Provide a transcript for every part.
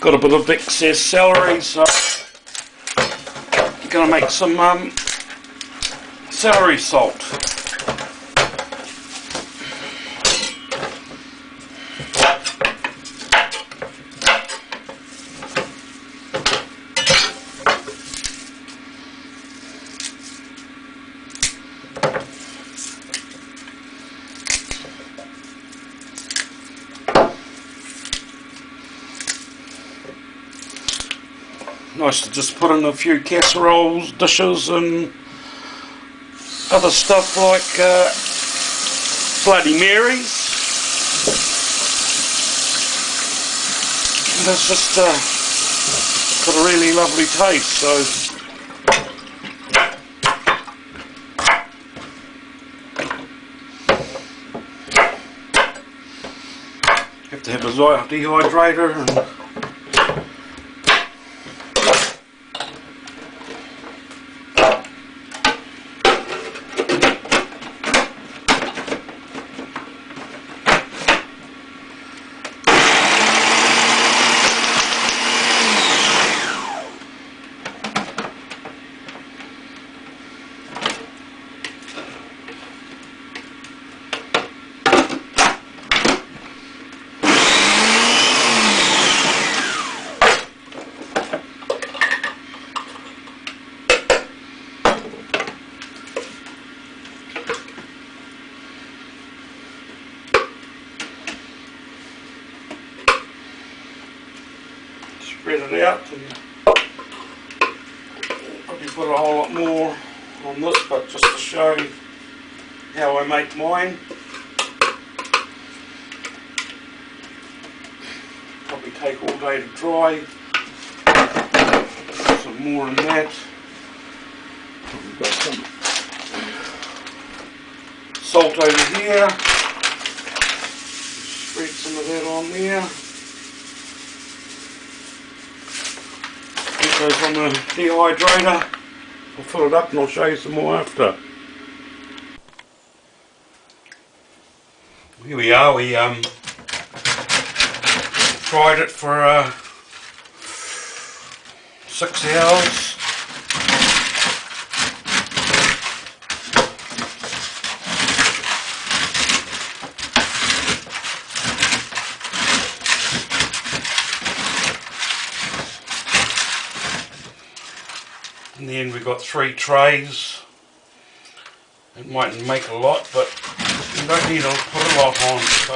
Got a bit of excess celery, so I'm going to make some celery salt. Nice to just put in a few casseroles, dishes and other stuff like Bloody Marys. And it's just got a really lovely taste, so you have to have a dehydrator and spread it out, and probably put a whole lot more on this, but just to show how I make mine. Probably take all day to dry. Some more in that. We've got some salt over here. Spread some of that on there. Goes on the dehydrator. I'll fill it up and I'll show you some more after. Here we are. We fried it for 6 hours. In the end we got 3 trays. It mightn't make a lot, but you don't need to put a lot on. So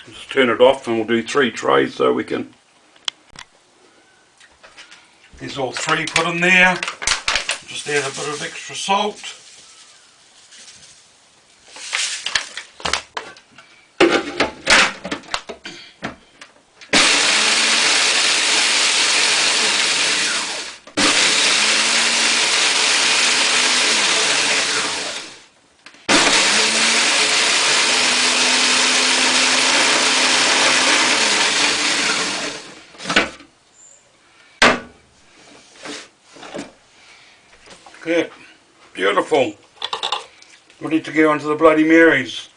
just turn it off and we'll do 3 trays so we can. There's all 3 put in there. Just add a bit of extra salt. Okay, beautiful. Ready to go onto the Bloody Marys.